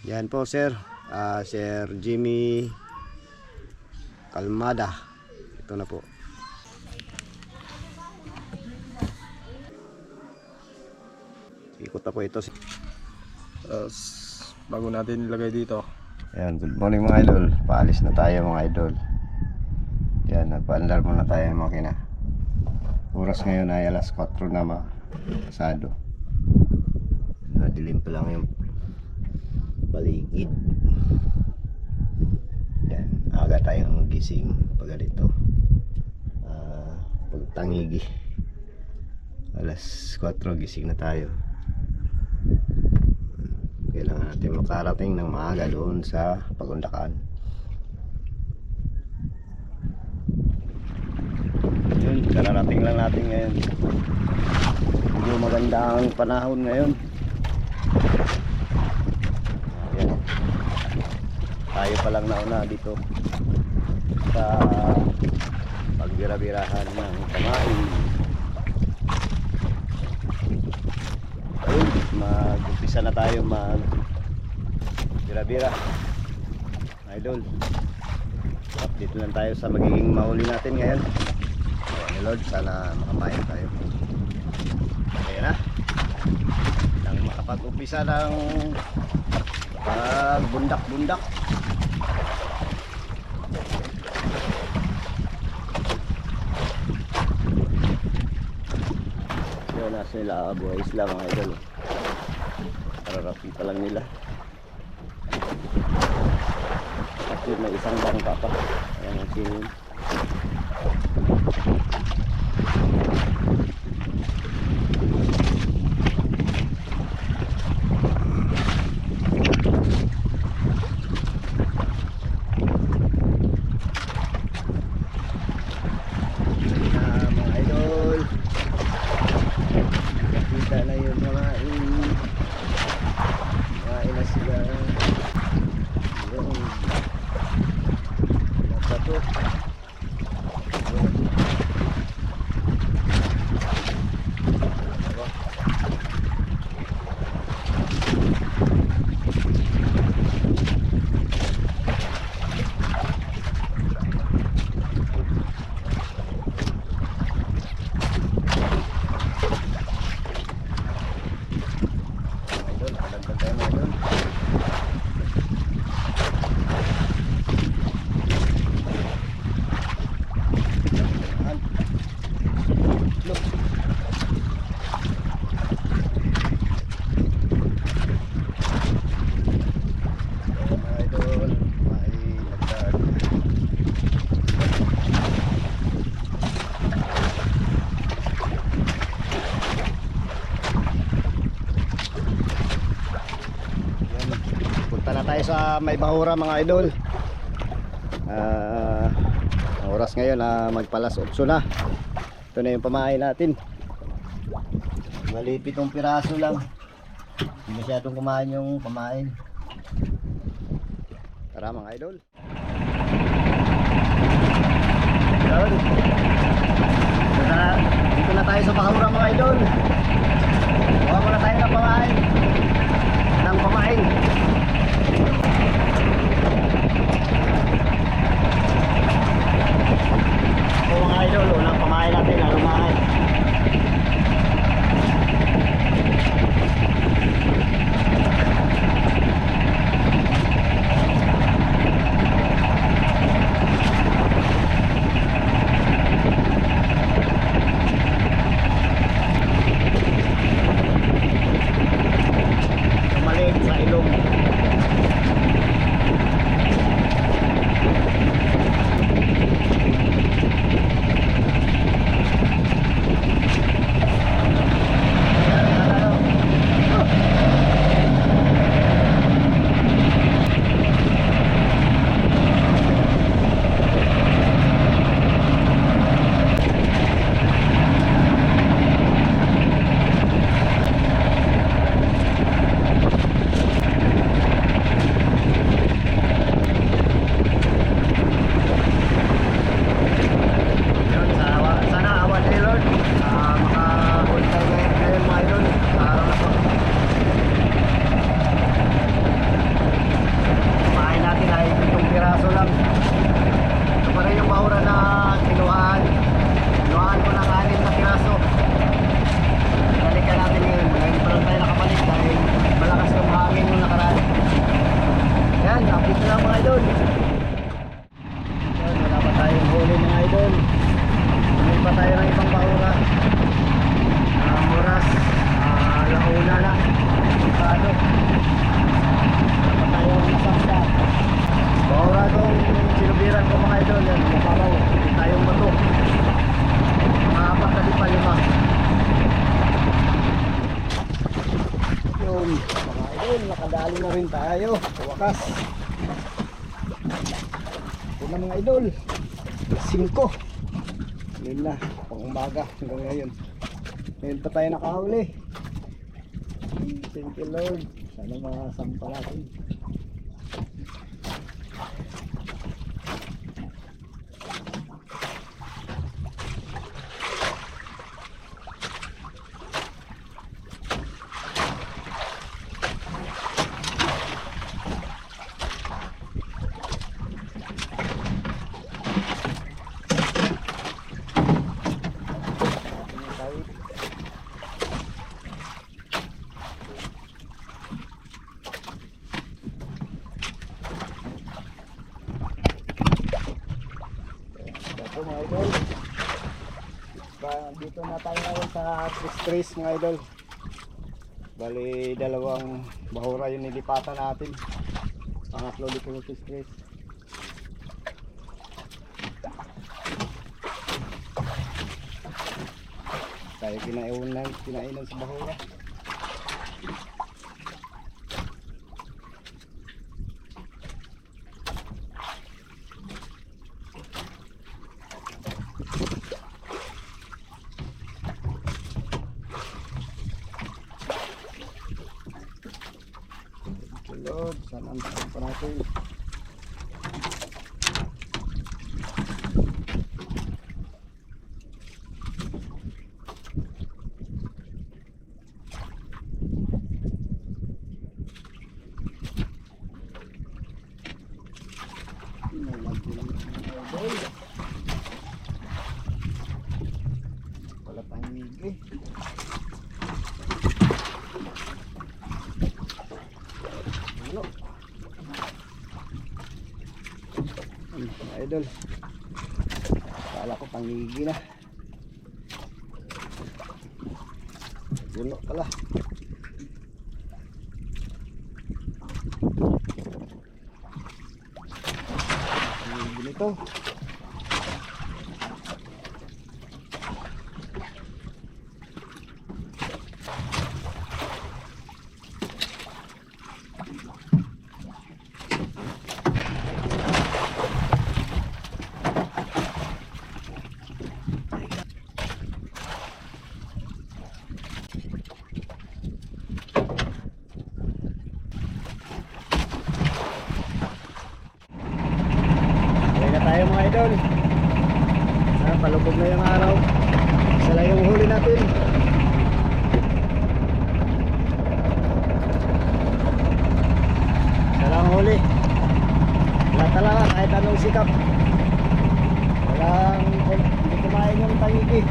Yan po sir, Sir Jimmy Calmada. Ito na po. Ikot na po ito. Bago natin ilagay dito. Ayan, good morning mga idol. Paalis na tayo mga idol. Yan, nagpaandar muna tayo ng makina. Oras ngayon ay alas 4 na pasado. Nadilim pa lang yung paligid. Yan, aga tayong gising pag ganito. Pagtangigi. Alas 4 gising na tayo. Kailangan natin makarating ng maaga doon sa Pagundakan. Yun, kararating lang natin ngayon. Medyo maganda ang panahon ngayon. Ayan. Tayo pa lang nauna dito sa pagbira-birahan ng Pamain. Ayun, mag-umpisa na tayo mag-bira-bira. Idol, update lang tayo sa magiging mahuli natin ngayon. Ayan, Lord, sana makamayan tayo. Ayan na, nang makapag-umpisa ng bundak-bundak. Ayan na sila, buhay isla mga idol. Kararating pa lang nila. Kasi may isang bangka pa. Ayan ang sinin. Tayo sa May Bahura mga idol. Ang oras ngayon magpalas 8 na. Ito na yung pamain natin. Malipit yung piraso lang. Hindi masyadong kumain yung pamain. Tara mga idol. Idol, dito na tayo sa Bahura mga idol. Buka muna tayo ng pamain. Mga idol, unang pamain natin na lumahan. Maliit sa ilong. rin tayo sa wakas. Ito na mga idol, 5 yun na, pang umaga hanggang ngayon. Ngayon pa tayo nakahuli. Thank you Lord, sana masampa natin. Mga idol, dito na tayo ngayon sa Trace mga idol. Bali dalawang bahura yung nilipatan natin, pangatlo dito ng Trace. Tayo kinainan sa bahura. Lord, sana ang pa natin. Wala tayong migay. Mga idol, kala ko pangigi na. Gulo pala. Pangigi nito. Tayo mga idol, palubog na yung araw. Isa lang yung huli natin. Isa lang huli. Wala talaga kahit anong sikap. Hindi kumain yung tangigi.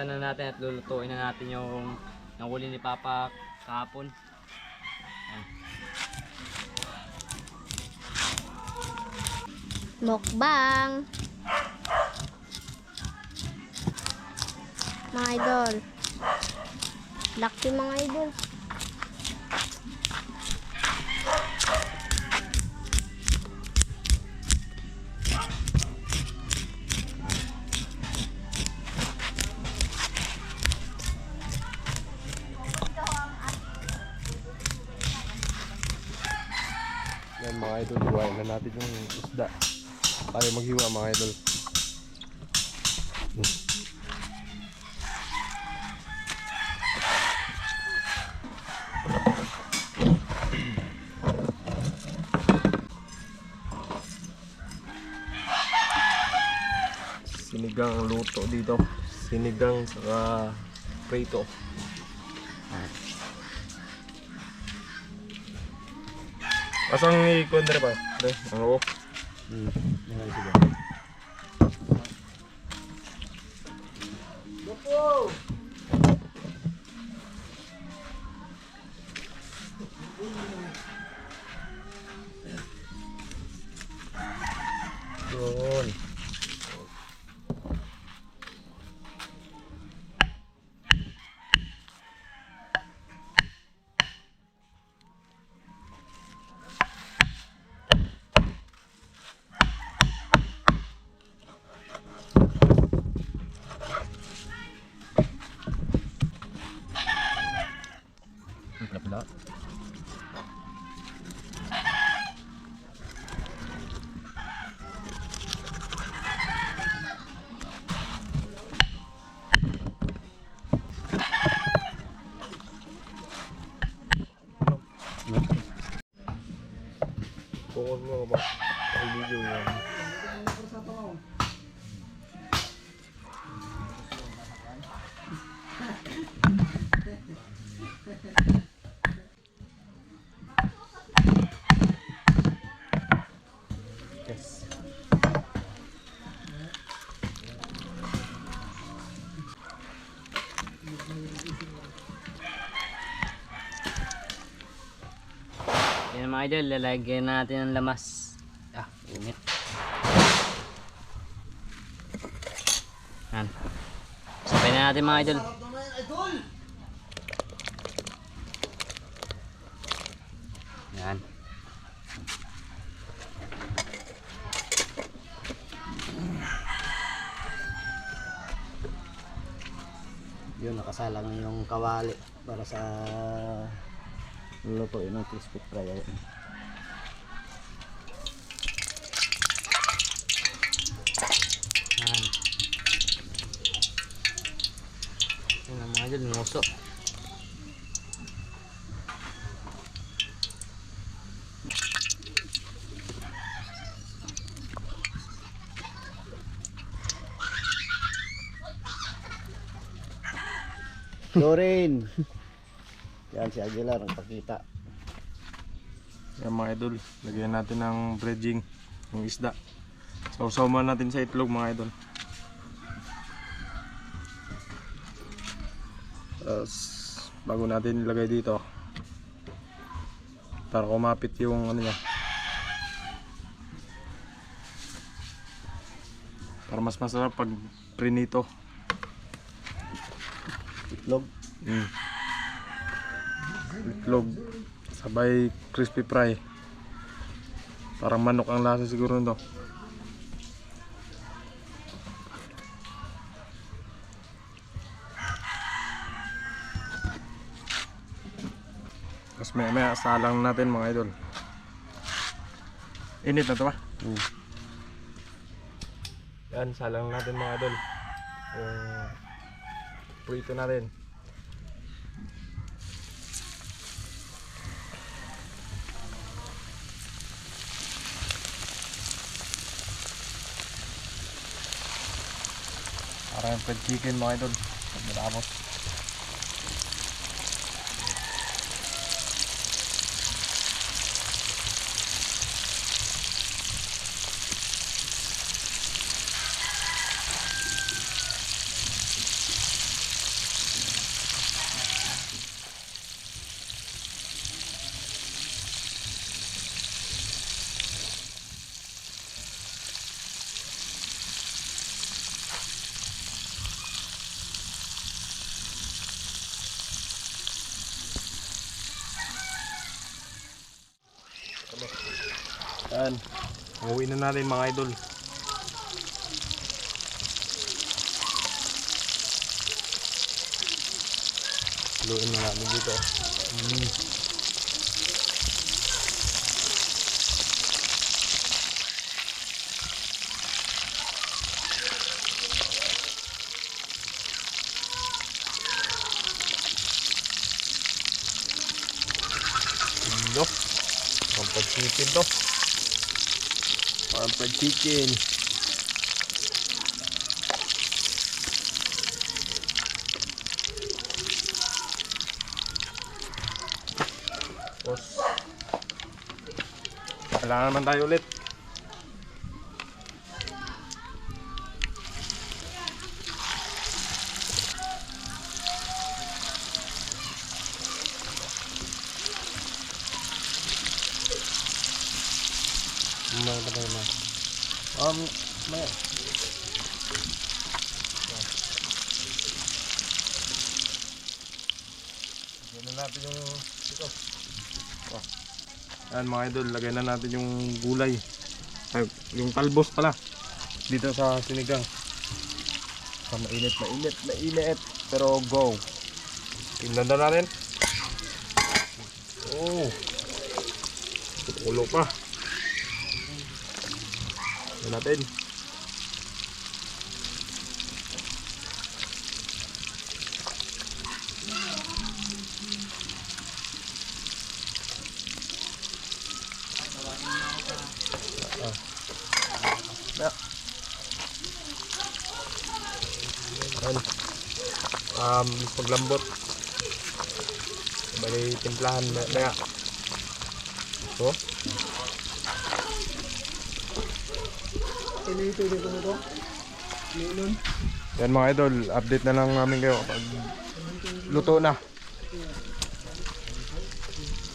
Na natin at lulutuin na natin yung nahuli ni Papa kahapon. Ayan. Mukbang mga idol, laki mga idol. Yan mga idol, buhayin na natin yung isda. Tayo maghiwa mga idol. Sinigang luto dito. Sinigang saka prito. Asang ikon dere pa? Ano? Yan sige. Yun. Focus mo ba? Ang video yan. Yes. Yan mga idol, lalagyan natin ng lamas. Ah, init. Yan. Sabay na natin mga idol. Yan. Yun, nakasalang yung kawali para sa lulutuin ng crispy fry. Ayan. Yan. Yan ang mga idol, nguso. Lorin! Yan si Aguilar ang pakita. Yan mga idol, lagyan natin ng breading ng isda. Sausaw muna natin sa itlog mga idol. Tapos bago natin ilagay dito para kumapit yung ano niya, para mas masarap pag prinito. Itlog. Itlog sabay crispy fry. Parang manok ang lasa siguro nito. Tapos maya salang natin mga idol. Init na to ba? Yan, salang natin mga idol. Prito natin. Parang yung fried chicken mga idol. Matapos. Yan. Uwi na natin mga idol. Luin na natin dito. Ito. Ang pag-chicken to. Ang pag-chicken. Tapos kailangan naman tayo ulit. May patay na. May Lagyan na natin yung ito. Oh. Yan mga idol, lagay na natin yung gulay. Ay, yung talbos pala. Dito sa sinigang. So, mainit. Pero go. Tingnan na natin. Oh. Ulo pa. Tingnan natin. paglambot. Bali timplahan maya. So, yan mga idol, update na lang namin kayo kapag luto na.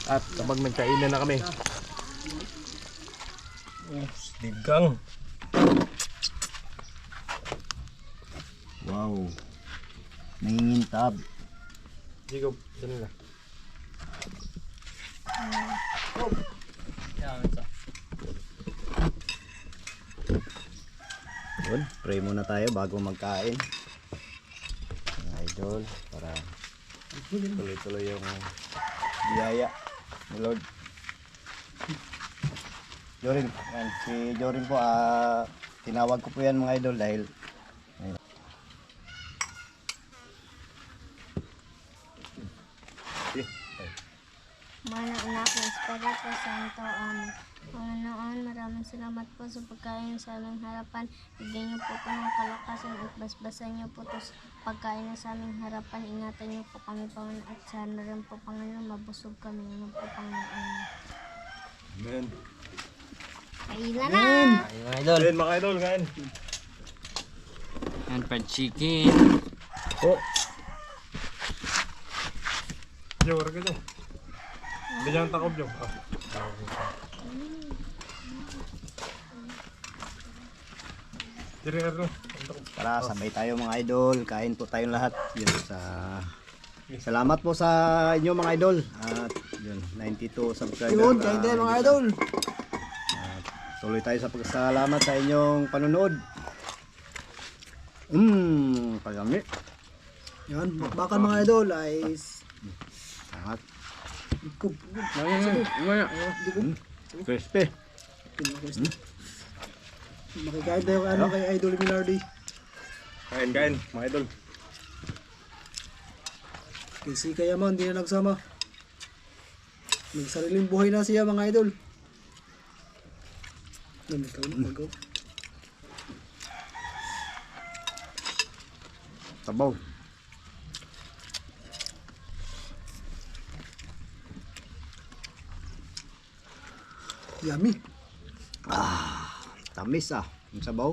At kapag nagkainan na kami. Sinigang. Wow. Nangingintab. Jacob, saan na? Yun, pray muna tayo bago magkain. Mga idol, para tuloy-tuloy yung biyaya ni Lord. Jorin, yan, si Jorin po, tinawag ko po yan mga idol dahil Mana anak ng Espiritu Santo. Panginoon, maraming salamat po sa pagkain sa aming harapan. Bigyan niyo po ito ng kalakasan at basbasan niyo po ito sa pagkain na sa aming harapan. Ingatan niyo po kami, Panginoon, at sana rin po, Panginoon, mabusog kami. Ano po, Panginoon. Amen. Kailan na! Ayun mga idol. Ayan mga idol, kain. Yan, fried chicken. Oh. Jo, warga Jo. Ganyan takob Jo. Dire ano? tara, sabay tayo mga idol. Kain po tayong lahat. Yun, salamat po sa inyo mga idol. At yun, 92 subscribers. Yun, kain tayo mga idol. Tuloy tayo sa pagsalamat sa inyong panonood. Pagami. Yan, bakbakan mga idol ay Sangat. dikub. Crispy. Makikain tayo kay Idol Milardi. Kain, mga idol. Kasi kaya man, hindi na nagsama. Nagsariling buhay na siya mga idol. Ikaw na, ikaw. Sabaw. Yummy. Tamis yung sabaw.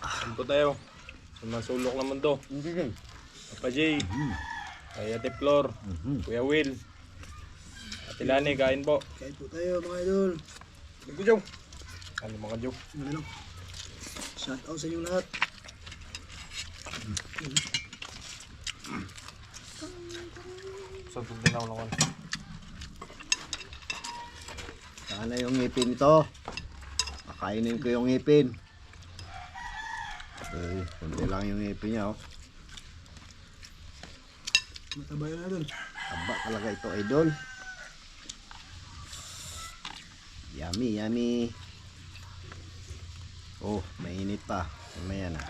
Ano po tayo? Sa mga sulok ng mundo. Papa J. Kay Ate Flor. Kuya Will. Ate Lani, kain po. Kain po tayo mga idol. Ito Jo. Ano mga Jo? Ano lang. Shout out sa inyong lahat. Sa tugdinaw lang ako. Saan na yung ngipin ito? Kakainin ko yung ngipin. Okay, kunti lang yung ngipin niya. Mataba yun idol. Taba talaga ito, idol. Yummy, yummy. Oh, mainit pa. Mamaya na.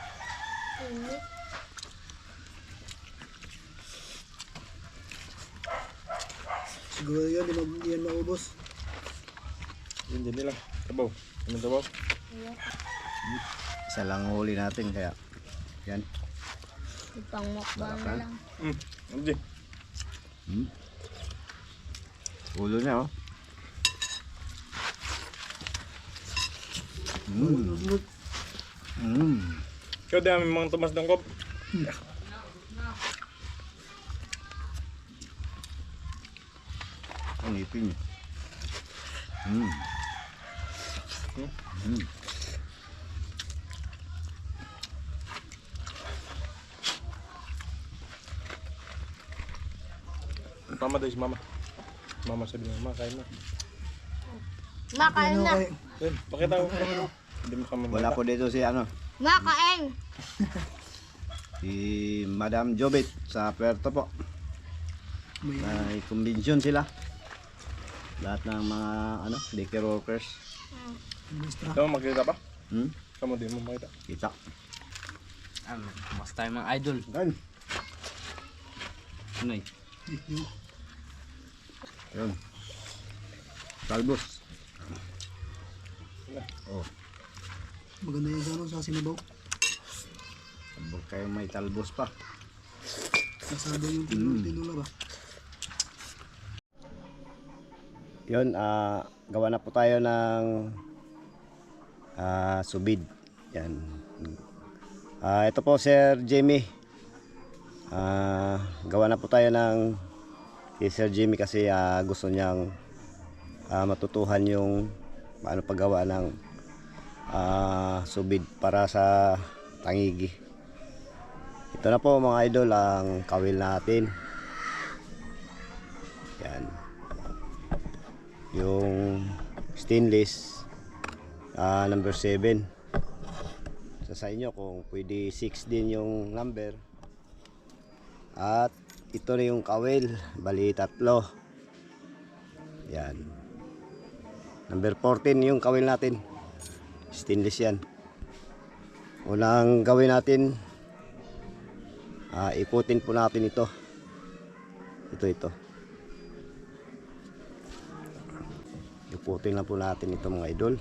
Siguro yan, di yan maubos. Yun din nila. Tabaw. Ano tabaw? Isa lang huli natin kaya. Yan. Ipang mukbang na lang. Ano J? Ulo niya, oh. Ikaw di aming mga tumas ng kop. Ang ngipin niya. Mama daw si mama. Mama sabi niya, mama kain na. Makain na! Yun, pakita ko. Hindi mo kami Wala po dito si ano, Makain! si Madam Jobit sa Puerto po. May convention sila. Lahat ng mga ano, daycare workers. Ikaw makikita pa? Hmm? Kamu din mo makita. Kita. Mas tayo mga idol. Yan. Ano eh? Yun. Talbos. Oh, Maganda yung sa sinibaw. Sabog kayo may talbos pa. Kasado yung tinula ba? Yun, gawa na po tayo ng subid. Yan. Ito po Sir Jimmy. Gawa na po tayo ng si Sir Jimmy kasi gusto niyang matutuhan yung paano paggawa ng subid para sa tangigi. Ito na po mga idol ang kawil natin. Yan. Yung stainless number 7. Sa inyo kung pwede 6 din yung number. At ito na yung kawil, bali 3. Yan. Number 14 yung kawil natin. Stainless yan. Unang gawin natin, ikutin po natin ito. Ito. Ikutin na po natin ito mga idol.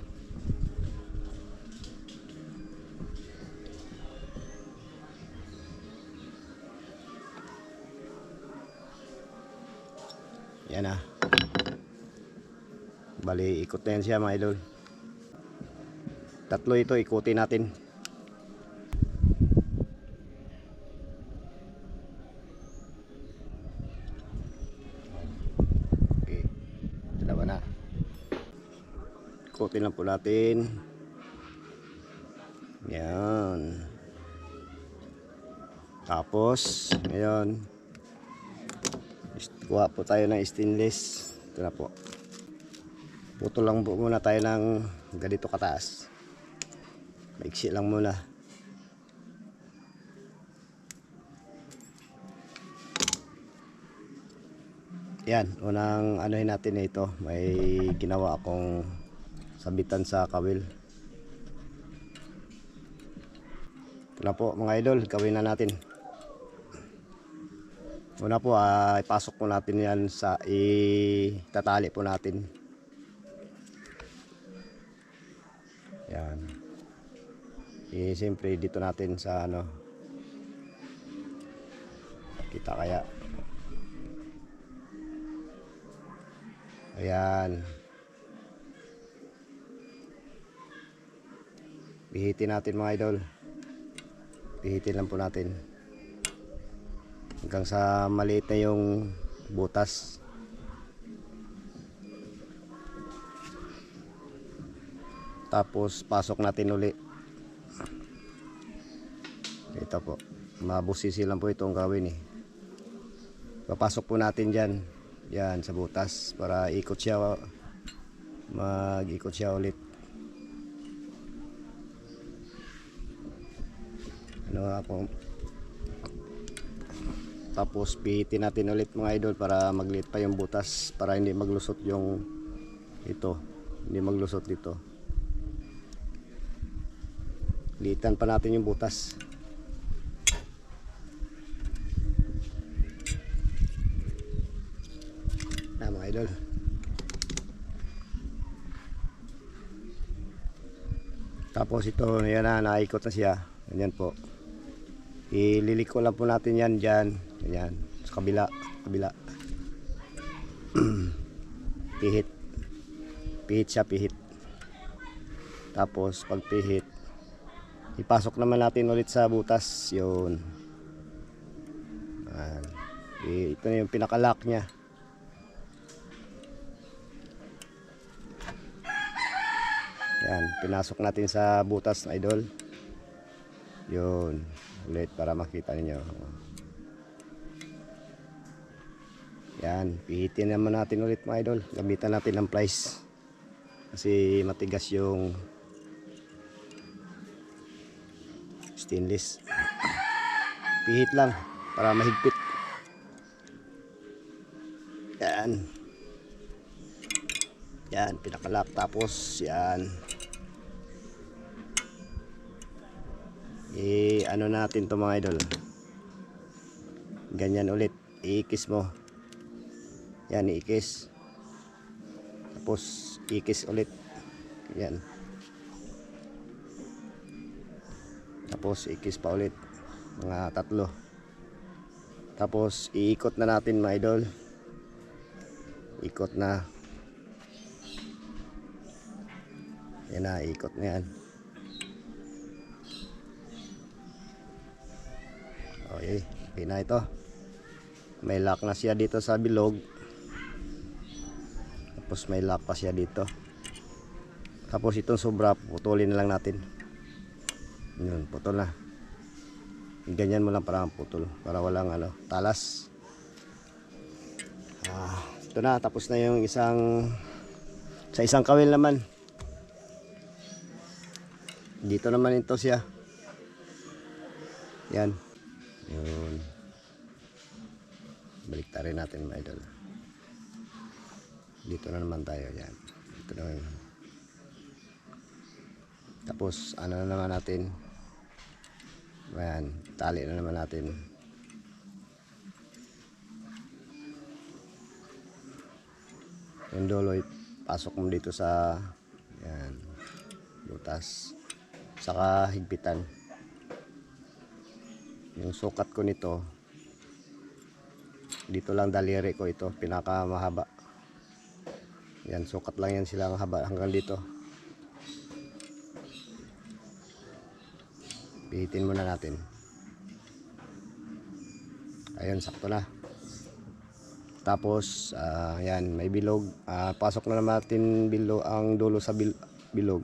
Yan na. Bali, ikot na yan siya mga idol. 3 ito, ikutin natin. Okay. Dalawa na. Ikutin lang po natin. Yan. Tapos, ngayon, kuha po tayo ng stainless. Ito na po. Putol lang po muna tayo ng ganito kataas. Maiksi lang muna. Yan, unang anuhin natin na ito. May ginawa akong sabitan sa kawil. Ito na po mga idol, gawin na natin. Una po, ipasok po natin yan sa itatali po natin. Yan. Siyempre dito natin sa ano. Kita kaya. Ayan. Pihitin natin mga idol. Pihitin lang po natin. Hanggang sa maliit na yung butas. Tapos pasok natin uli. Ito po. Mabusisi lang po itong gawin eh. Papasok po natin dyan. Yan sa butas. Para ikot siya. Mag-ikot siya ulit. Ano nga po. Tapos pihitin natin ulit mga idol para magliit pa yung butas para hindi maglusot yung ito. Hindi maglusot dito. Liitan pa natin yung butas. Na mga idol. Tapos ito, yan na, naikot na siya. Ganyan po. Ililiko lang po natin yan dyan. Ayan, sa kabila. Pihit. Pihit siya, pihit. Tapos pag pihit, ipasok naman natin ulit sa butas. Yun. Ayan. Ito na yung pinakalock nya. Ayan, pinasok natin sa butas na idol. Yun. Ulit para makita ninyo. Yan, pihitin naman natin ulit mga idol. Gamitan natin ng plies. Kasi matigas yung stainless. Pihit lang para mahigpit. Yan. Yan, pinakalak. Tapos yan. Ano natin to mga idol. Ganyan ulit. Iikis mo. Yan, iikis. Tapos ikis ulit. Yan. Tapos ikis pa ulit. Mga 3. Tapos iikot na natin mga idol. Ikot na. Yan na, ikot na yan. Okay, okay na ito. May lock na siya dito sa bilog. Tapos may lock pa siya dito. Tapos itong sobra, putulin na lang natin. Yun, putol na. Ganyan mo lang para putol, para walang talas. Ito na, tapos na yung sa isang kawil naman. Dito naman ito siya. Yan. Yun. Baliktarin natin mga idol. Dito na naman tayo. Yan. Dito na naman. Tapos ano na naman natin. Ayan. Tali na naman natin. Yung dulo, pasok mo dito sa yan, butas. Saka higpitan. Yung sukat ko nito, dito lang daliri ko ito, pinaka mahaba. Yan, sukat lang yan silang haba hanggang dito. Pihitin muna natin. Ayun, sakto na. Tapos, yan, may bilog. Pasok na naman natin ang dulo sa bilog.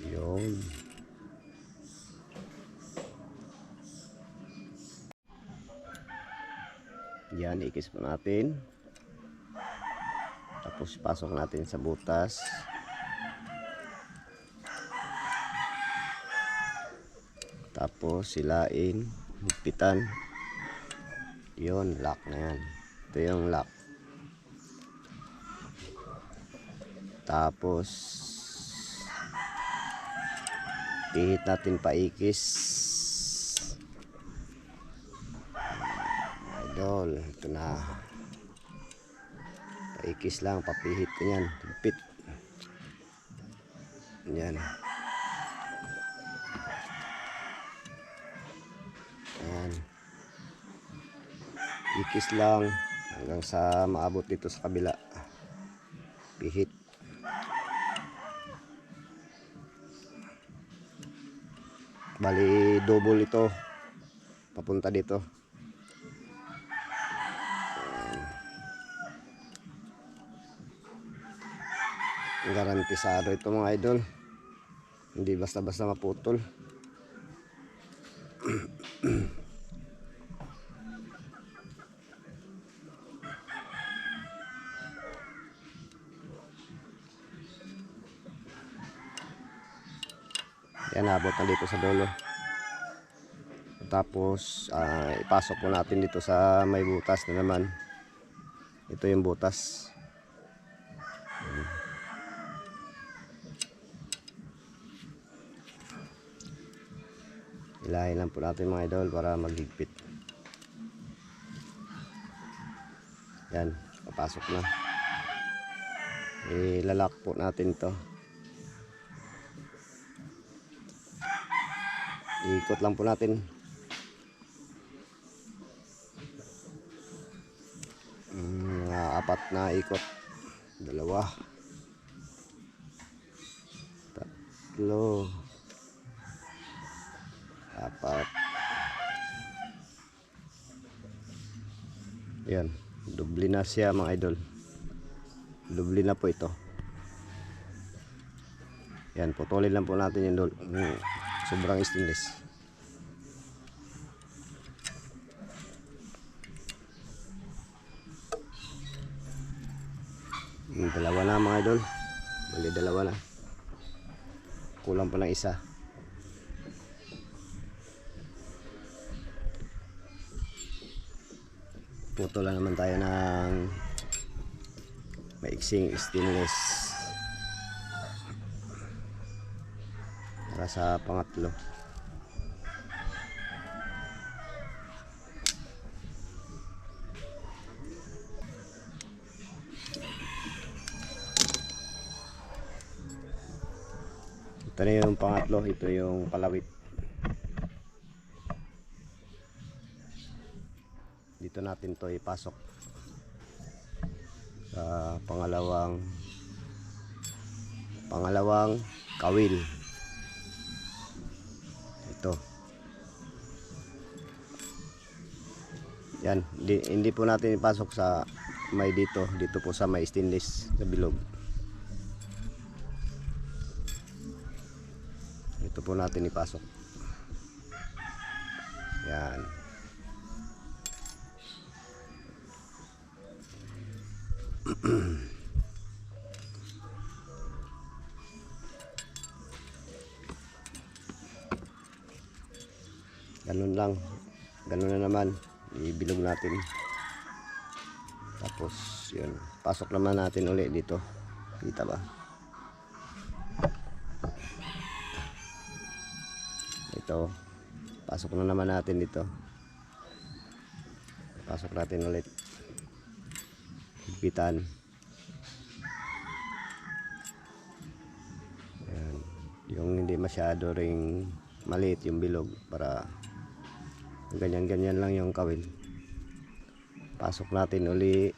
Yun. Yan, ikis po natin. Tapos pasok natin sa butas. Tapos silain, higpitan. Yun, lock na yan. Ito yung lock. Tapos pihit natin paikis. Idol, ito na. Paikis lang, papihit ko yan. Higpit. Yan. Yan. Ikis lang hanggang sa maabot dito sa kabila. Pihit. Bali double ito papunta dito. Garantisado ito mga idol, hindi basta-basta maputol. Yan, abot na dito sa dulo. Tapos ipasok po natin dito sa may butas na naman. Ito yung butas. Ilahin lang po natin mga idol para maghigpit. Yan, papasok na. Ilalak po natin to. Ikot lang po natin. Mga 4 na ikot. 2, 3, 4. Yan, doble na siya mga idol. Doble na po ito. Yan, putulin lang po natin yung sobrang stainless. Dalawa na mga idol. Bali, dalawa na. Kulang pa ng isa. Puto lang naman tayo ng maiksing stainless para sa pangatlo. Ito na yung pangatlo, ito yung palawit. dito natin to ipasok sa pangalawang kawil. Ito. Yan, hindi po natin ipasok sa may dito po sa may stainless sa bilog. Ito po natin ipasok. Yan. Ganun lang. Ganun na naman. Ibilog natin. Tapos yun. Pasok naman natin uli dito. Kita ba? Ito. Pasok na naman natin dito. Pasok natin ulit. Higpitan. Ayan. Yung hindi masyado ring maliit yung bilog para ganyan lang yung kawil. Pasok natin uli.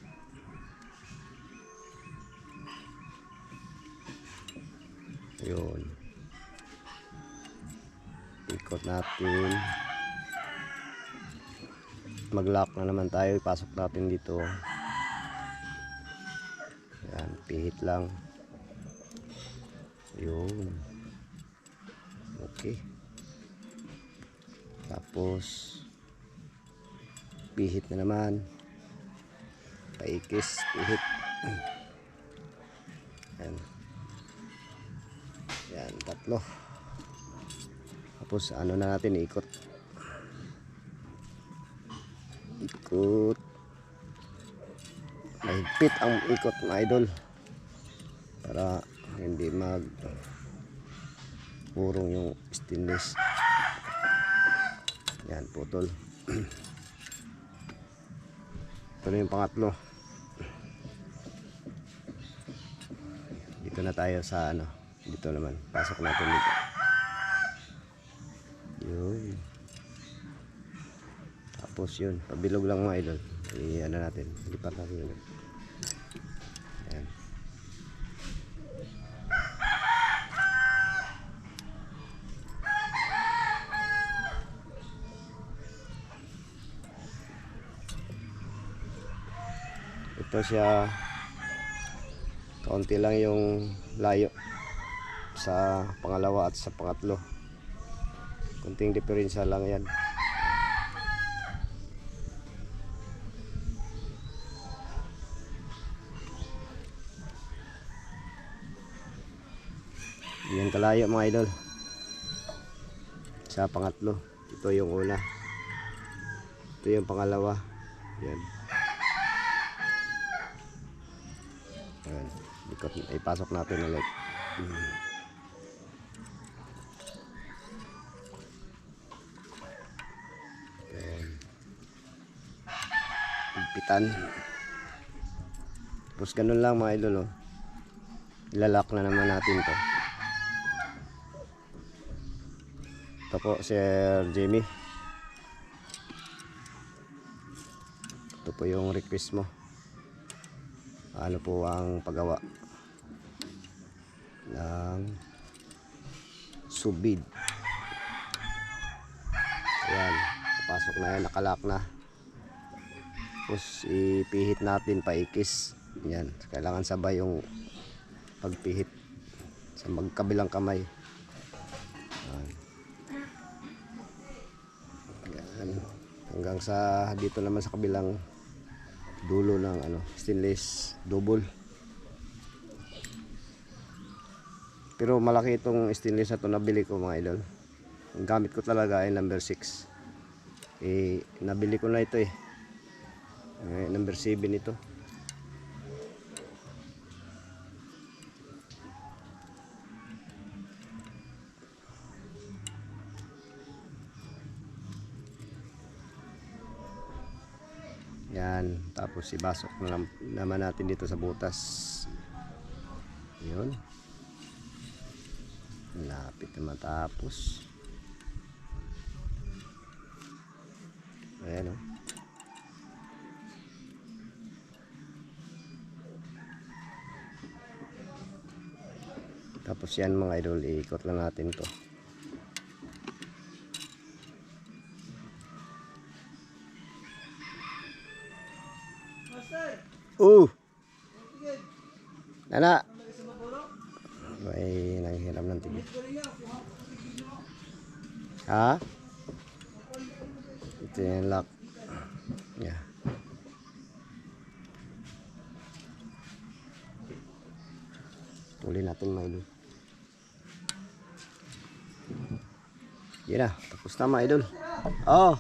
Yun. Ikot natin. Mag-lock na naman tayo. Ipasok natin dito. Yan, pihit lang. Yun. Okay. Tapos pihit na naman. Paikis, pihit. Yan. Yan, tatlo. Tapos ano na natin, ikot. Ikot. Mahigpit ang ikot mga idol. Para hindi purong yung stainless. Yan, putol. Ito na yung pangatlo. Dito na tayo sa ano. Dito naman. Pasok natin dito. Yun. Tapos yun. Pabilog lang mga idol. Ano natin. Lipat natin yun. Yan. Ito siya, kaunti lang yung layo sa pangalawa at sa pangatlo. Kunting diferensya lang yan. Yan kalayo mga idol. Sa pangatlo. Ito yung una. Ito yung pangalawa. Yan. Ayan, ipasok natin ulit. Ayan. Higpitan. Tapos ganun lang mga idol, oh. Ilalak na naman natin to. Ito po Sir Jamie. Ito po yung request mo. Ano po ang paggawa ng subid. Ayan, pasok na yan, nakalak na. Tapos ipihit natin, paikis. Yan, kailangan sabay yung pagpihit sa magkabilang kamay. Ayan. Yan, hanggang sa dito naman sa kabilang dulo ng ano, stainless double. Pero malaki itong stainless na to, nabili ko mga idol. Ang gamit ko talaga ay number 6. Nabili ko na ito number 7 ito. Yan, tapos ibasok na naman natin dito sa butas. Yun. Lapit na matapos. Ayan, oh. Tapos yan mga idol, iikot lang natin to. Nana, may nanghiram ng tigil. Ha? Ito yung lock. Yeah. Tuloy natin mga idol. Yan na, tapos na mga idol. Oh.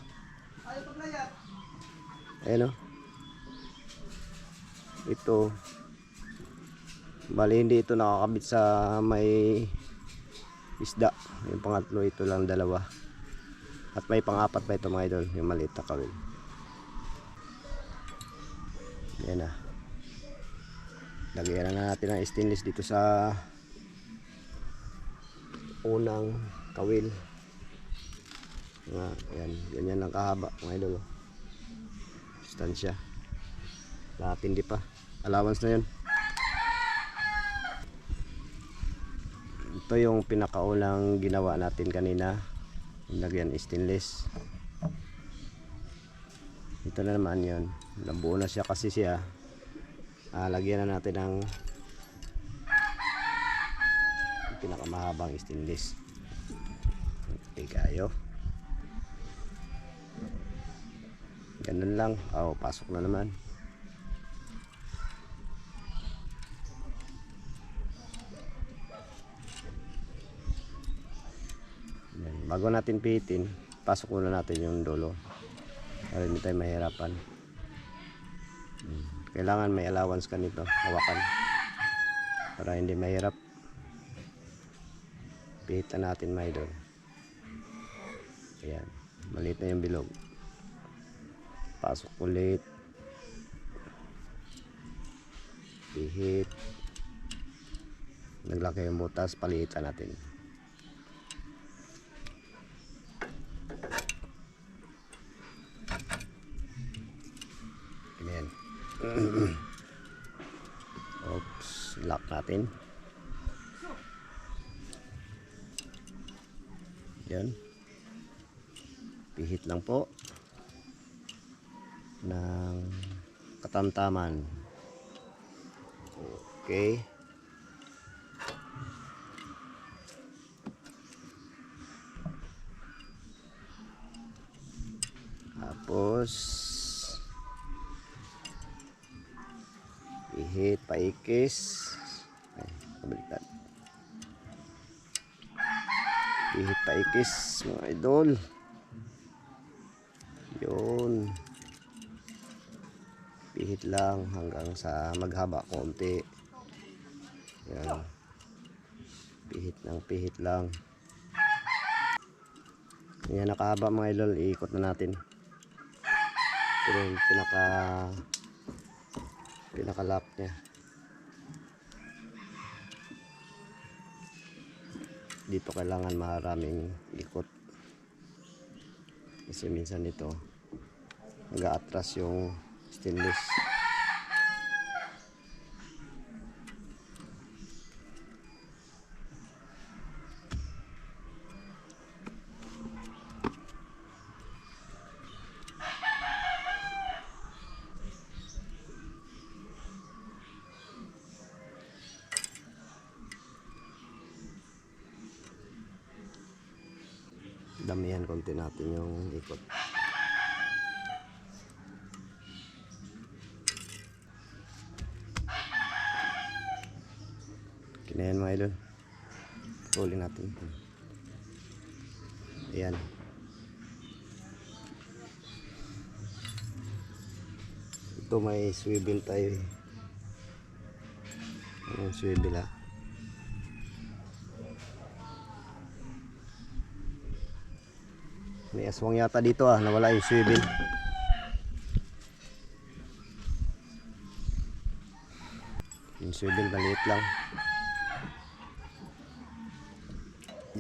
Ayan o. Ito. Bali hindi ito nakakabit sa may isda. Yung pangatlo, ito lang dalawa. At may pang-apat pa ito mga idol, yung maliit na kawil. Yan na. Lagyan na natin ang stainless dito sa unang kawil. Yan, ganyan lang kahaba mga idol. Distansya. Lahat hindi pa. Allowance na yun. Ito yung pinakaunang ginawa natin kanina. Lagyan stainless. Ito na naman yun. Nabuo na siya kasi siya. Lagyan na natin ng pinakamahabang stainless. Okay kayo. Ganun lang. Pasok na naman. Bago natin pihitin, pasok muna natin yung dulo para hindi tayo mahirapan. Kailangan may allowance ka nito, hawakan para hindi mahirap. Pihitan natin mga idol. Ayan, maliit na yung bilog. Pasok ulit, pihit. Naglaki yung butas, palitan natin. Ayan. Oops, lock natin. Yan. Pihit lang po ng katamtaman. Okay. Tapos pihit, paikis. Ay, kabaliktad. Pihit, paikis mga idol. Yun. Pihit lang hanggang sa maghaba konti. Yan. Pihit lang. Yan, nakahaba mga idol. Iikot na natin. Ito yung pinaka-lock niya. Dito kailangan maraming ikot. Kasi minsan dito nag-aatras yung stainless. Damihan konti natin yung ikot. Kinayan mga idol. Puli natin. Ayan. Ito may swivel tayo. Yung swivel ha. May aswang yata dito nawala yung swivel. Yung swivel maliit lang.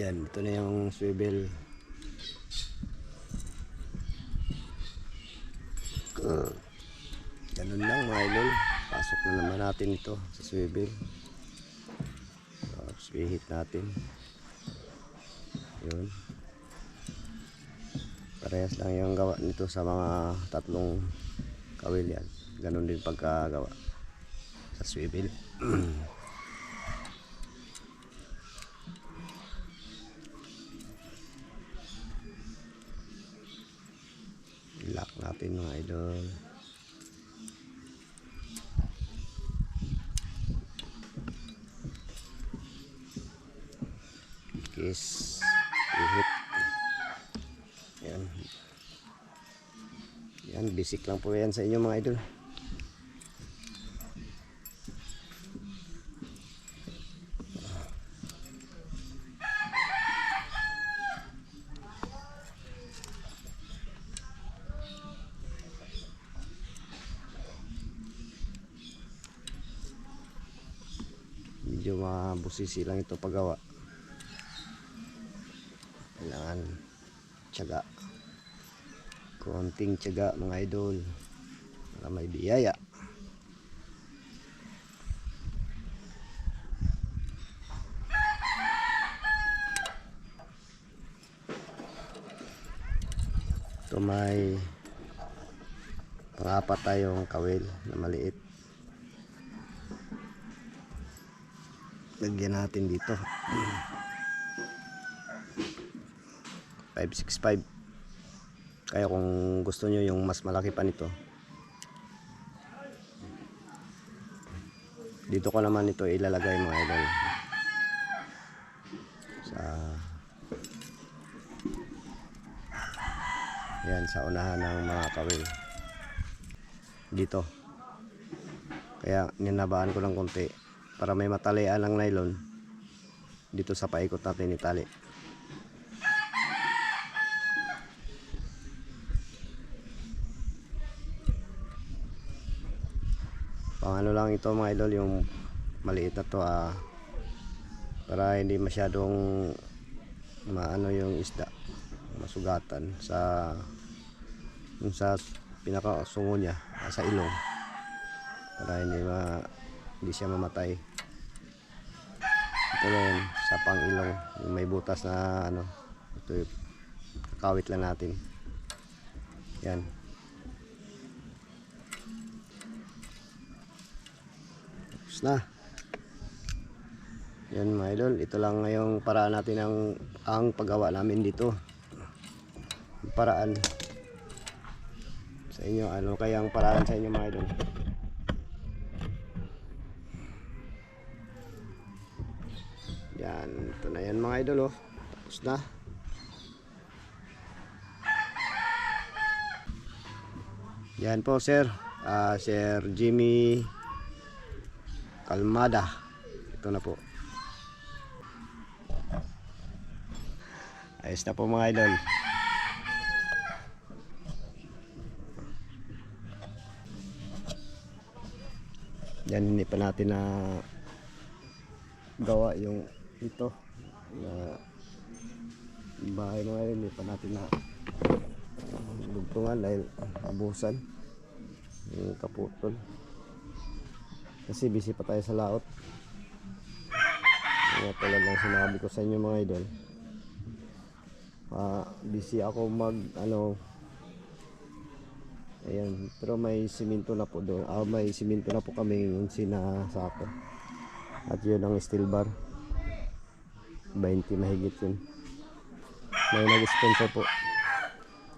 Yan, ito na yung swivel. Ganun lang mga idol. Pasok na naman natin ito sa swivel. Swihit natin. Yun. Parehas lang yung gawa nito sa mga tatlong kawil yan. Ganon din pagkagawa sa swivel. Lock natin mga idol. Kiss. Ihit. Yan. Yan, basic lang po yan sa inyo mga idol. Medyo mabusisi lang ito paggawa. Kailangan tiyaga, konting tiyaga mga idol para may biyaya. Ito may pang-apat tayong kawil na maliit. Lagyan natin dito 565. Kaya kung gusto nyo yung mas malaki pa nito, dito ko naman ito ilalagay mga idol sa yan, sa unahan ng mga kawil dito. Kaya ninabaan ko lang konti para may matalian ng nylon dito sa paikot natin itali. Pang ano lang ito mga idol, yung maliit na to para hindi masyadong maano yung isda, masugatan sa yung sa pinakasungo niya, sa ilong, para hindi siya mamatay. Ito rin sa pang ilong, yung may butas na ano, ito yung kakawit lang natin. Yan. Na. Yan mga idol, ito lang ngayong paraan natin ang paggawa namin dito. Paraan sa inyo, ano kaya ang paraan sa inyo mga idol? Yan, ito na yan mga idol oh. Tapos na. Yan po sir, Sir Jimmy Kalmada. Ito na po. Ayos na po mga idol. Yan, hindi pa natin na gawa yung ito na bahay mga idol. Hindi pa natin na lugtungan dahil abusan yung kaputol. Kasi busy pa tayo sa laot. Kaya tulad lang sinabi ko sa inyo mga idol, busy ako ayan, pero may simento na po doon. May simento na po kami yung sinasako. At yun ang steel bar, 20 mahigit yun. May nag-sponsor po.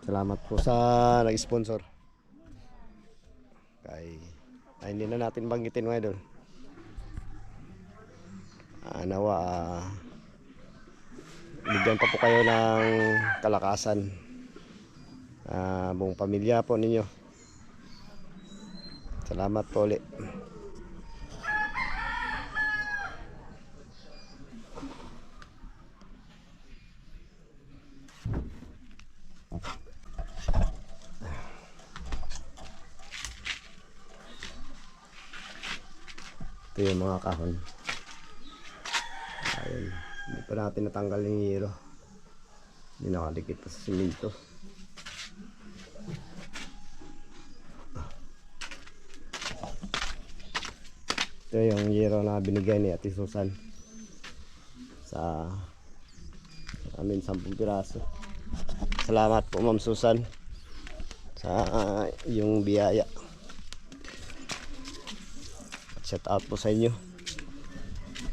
Salamat po sa nag-sponsor. Hindi na natin banggitin mga idol. Nawa bigyan pa po kayo ng kalakasan, buong pamilya po ninyo. Salamat po ulit. Ito yung mga kahon. Ayun, hindi pa natin natanggal yung hero. Hindi nakadikit pa sa simento. Ito yung hero na binigay ni Ate Susan. sa amin 10 piraso. Salamat po Ma'am Susan sa yung biyaya. Shout out po sa inyo.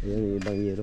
Ayun, ibang hero.